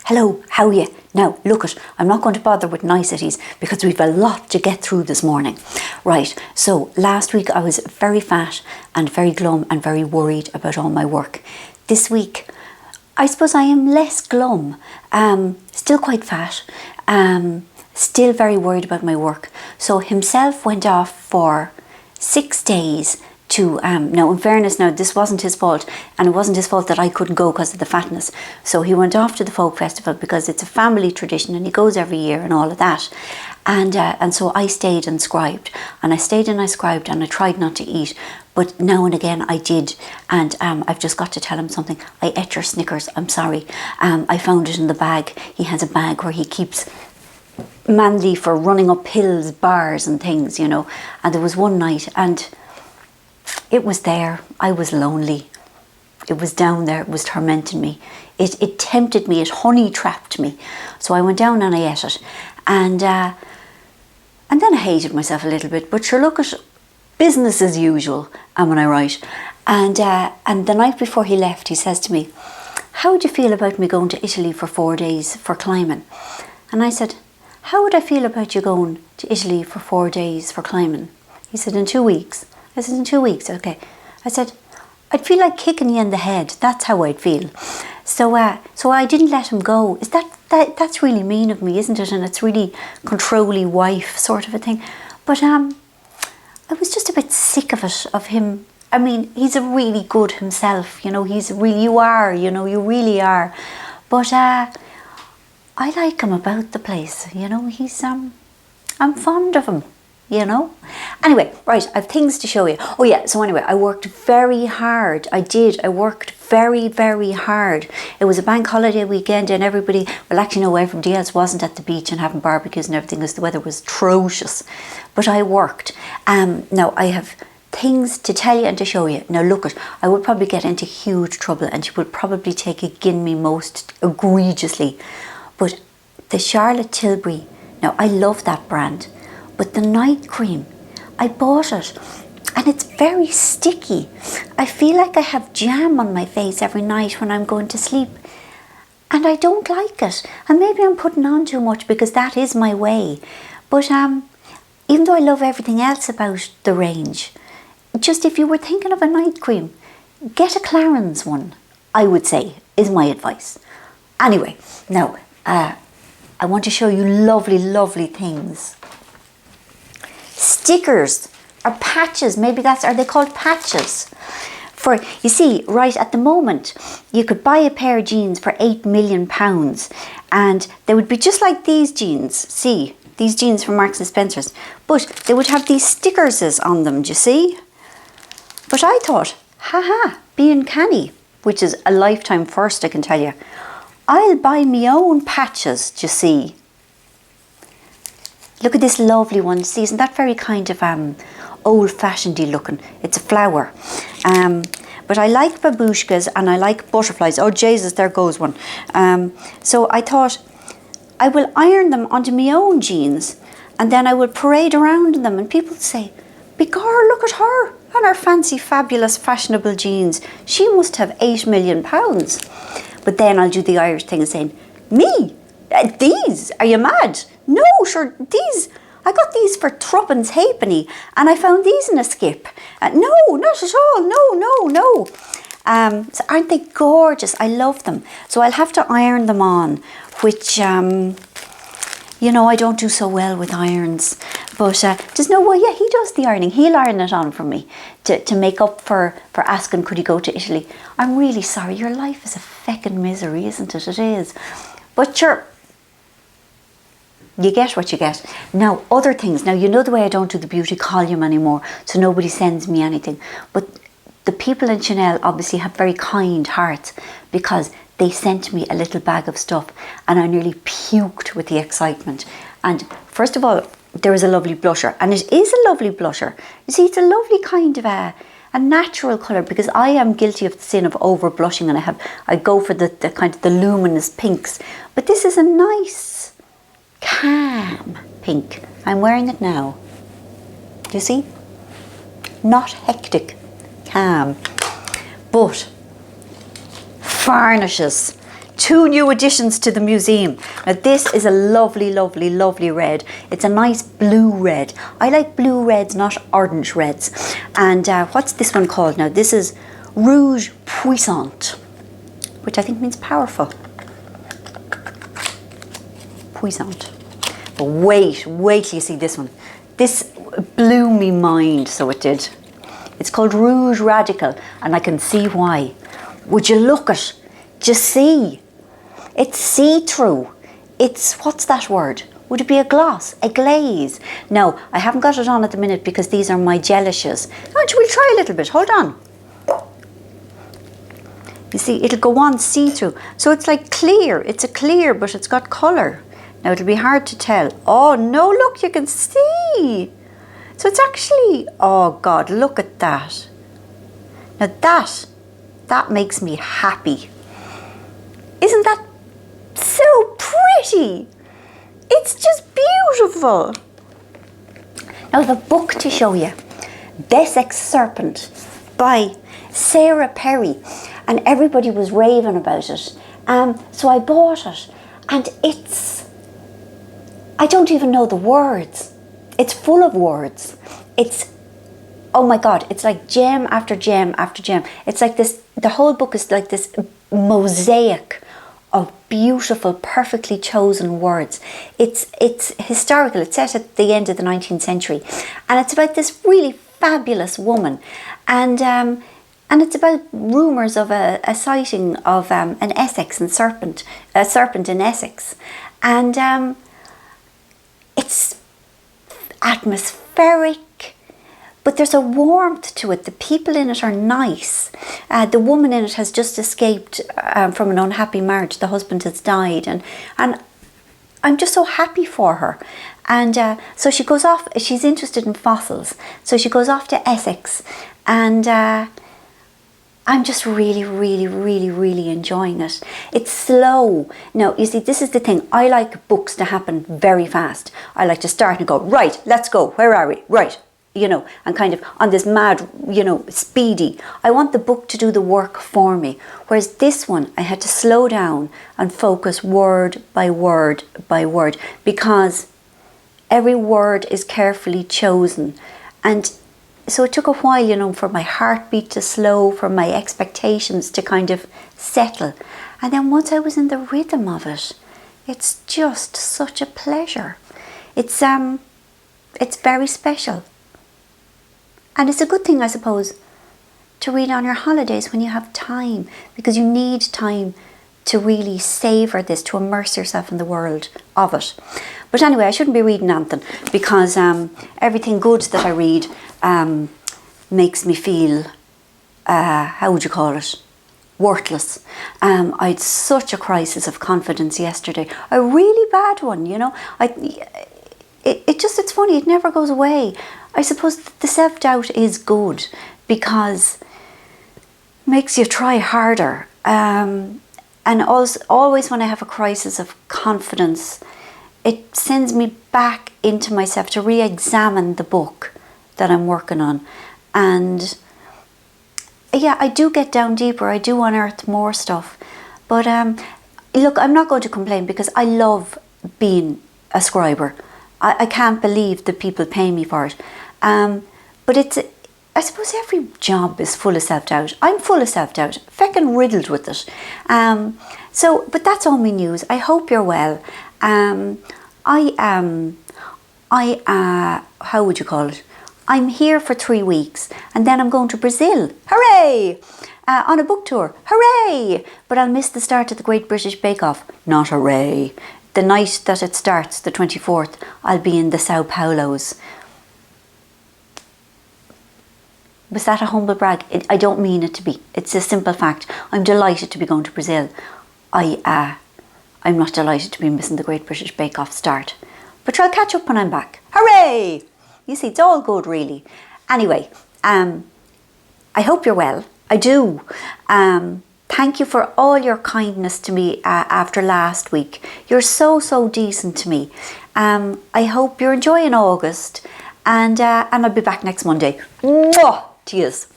Hello, how are you? Now, look I'm not going to bother with niceties because we've a lot to get through this morning. Right, so last week I was very fat and very glum and very worried about all my work. This week, I suppose I am less glum, still quite fat, still very worried about my work. So himself went off for 6 days to, now in fairness, now this wasn't his fault, and it wasn't his fault that I couldn't go because of the fatness. So he went off to the folk festival because it's a family tradition and he goes every year and all of that. And so I stayed and scribed, and I stayed and I scribed, and I tried not to eat, but now and again I did. And I've just got to tell him something. I ate your Snickers, I'm sorry. I found it in the bag. He has a bag where he keeps manly for running up hills, bars and things, you know. And there was one night and it was there. I was lonely. It was down there. It was tormenting me. It tempted me. It honey trapped me. So I went down and I ate it. And then I hated myself a little bit. But sure, look at business as usual. Am I right? And the night before he left, he says to me, "How would you feel about me going to Italy for 4 days for climbing?" And I said, "How would I feel about you going to Italy for 4 days for climbing?" He said, "In 2 weeks." I said, "In 2 weeks, okay." I said, "I'd feel like kicking you in the head. That's how I'd feel." So I didn't let him go. That's really mean of me, isn't it? And it's really controlly wife sort of a thing. But I was just a bit sick of it, of him. I mean, he's a really good himself, you know. You really are. But I like him about the place, you know. I'm fond of him, you know. Anyway, right, I have things to show you. Oh yeah, so anyway, I worked very hard. I worked very, very hard. It was a bank holiday weekend and everybody else wasn't at the beach and having barbecues and everything because the weather was atrocious. But I worked. Now I have things to tell you and to show you. Now look I would probably get into huge trouble and you would probably take again me most egregiously. But the Charlotte Tilbury, now I love that brand. But the night cream, I bought it and it's very sticky. I feel like I have jam on my face every night when I'm going to sleep. And I don't like it. And maybe I'm putting on too much because that is my way. But even though I love everything else about the range, just if you were thinking of a night cream, get a Clarins one, I would say, is my advice. Anyway, now I want to show you lovely, lovely things. Stickers or patches, are they called patches? You see, right at the moment, you could buy a pair of jeans for £8 million and they would be just like these jeans. See, these jeans from Marks and Spencer's, but they would have these stickers on them, do you see? But I thought, being canny, which is a lifetime first, I can tell you, I'll buy my own patches, do you see? Look at this lovely one. See, isn't that very kind of old-fashioned-y looking? It's a flower. But I like babushkas and I like butterflies. Oh, Jesus, there goes one. So I thought I will iron them onto my own jeans and then I will parade around in them and people say, "Begorra, look at her and her fancy, fabulous, fashionable jeans. She must have £8 million. But then I'll do the Irish thing and saying, "Me? These? Are you mad? No, sure, these, I got these for threepence halfpenny and I found these in a skip. No, not at all, no. So aren't they gorgeous? I love them. So I'll have to iron them on, which, you know, I don't do so well with irons. But there's no way, yeah, he does the ironing. He'll iron it on for me to make up for asking could he go to Italy. I'm really sorry, your life is a feckin' misery, isn't it? It is. But sure, you get what you get. Now, other things. Now, you know the way I don't do the beauty column anymore, so nobody sends me anything. But the people in Chanel obviously have very kind hearts because they sent me a little bag of stuff and I nearly puked with the excitement. And first of all, there is a lovely blusher, and it is a lovely blusher. You see, it's a lovely kind of a natural colour because I am guilty of the sin of over blushing and I go for the kind of the luminous pinks. But this is a nice, calm pink. I'm wearing it now. Do you see? Not hectic, calm. But varnishes. 2 new additions to the museum. Now this is a lovely, lovely, lovely red. It's a nice blue red. I like blue reds, not orange reds. And what's this one called now? This is Rouge Puissant, which I think means powerful. Puissant. But wait till you see this one. This blew me mind, so it did. It's called Rouge Radical, and I can see why. Would you look at? Do you see? It's see-through. It's, what's that word? Would it be a gloss? A glaze? No, I haven't got it on at the minute because these are my gelishes. We'll try a little bit. Hold on. You see, it'll go on see-through. So it's like clear. It's a clear, but it's got colour. Now, it'll be hard to tell. Oh, no, look, you can see. So it's actually, oh, God, look at that. Now, that makes me happy. Isn't that so pretty? It's just beautiful. Now, the book to show you, Bessex Serpent by Sarah Perry. And everybody was raving about it. So I bought it. And I don't even know the words. It's full of words. It's, oh my God, it's like gem after gem after gem. It's like this, the whole book is like this mosaic of beautiful, perfectly chosen words. It's historical. It's set at the end of the 19th century. And it's about this really fabulous woman. And it's about rumours of a sighting of an Essex and a serpent in Essex. And it's atmospheric, but there's a warmth to it. The people in it are nice. The woman in it has just escaped from an unhappy marriage. The husband has died, and I'm just so happy for her. And so she goes off. She's interested in fossils, so she goes off to Essex, and I'm just really, really, really, really enjoying it. It's slow. Now, you see, this is the thing. I like books to happen very fast. I like to start and go, right, let's go. Where are we? Right. You know, and kind of on this mad, you know, speedy. I want the book to do the work for me. Whereas this one, I had to slow down and focus word by word by word, because every word is carefully chosen. And so it took a while, you know, for my heartbeat to slow, for my expectations to kind of settle. And then once I was in the rhythm of it, it's just such a pleasure. It's very special. And it's a good thing, I suppose, to read on your holidays when you have time, because you need time to really savour this, to immerse yourself in the world of it. But anyway, I shouldn't be reading anything, because everything good that I read makes me feel, how would you call it, worthless. I had such a crisis of confidence yesterday, a really bad one, you know. It's funny, it never goes away. I suppose the self-doubt is good because it makes you try harder. And also, always when I have a crisis of confidence, it sends me back into myself to re-examine the book that I'm working on. And yeah, I do get down deeper. I do unearth more stuff. But look, I'm not going to complain because I love being a scriber. I can't believe that people pay me for it. But I suppose every job is full of self-doubt. I'm full of self-doubt, feckin' riddled with it. But that's all my news. I hope you're well. How would you call it? I'm here for 3 weeks and then I'm going to Brazil. Hooray! On a book tour. Hooray! But I'll miss the start of the Great British Bake Off. Not hooray. The night that it starts, the 24th, I'll be in the Sao Paulos. Was that a humble brag? I don't mean it to be. It's a simple fact. I'm delighted to be going to Brazil. I'm not delighted to be missing the Great British Bake Off start. But I'll catch up when I'm back. Hooray! You see, it's all good, really. Anyway, I hope you're well. I do. Thank you for all your kindness to me after last week. You're so, so decent to me. I hope you're enjoying August. And I'll be back next Monday. Mwah! Cheers.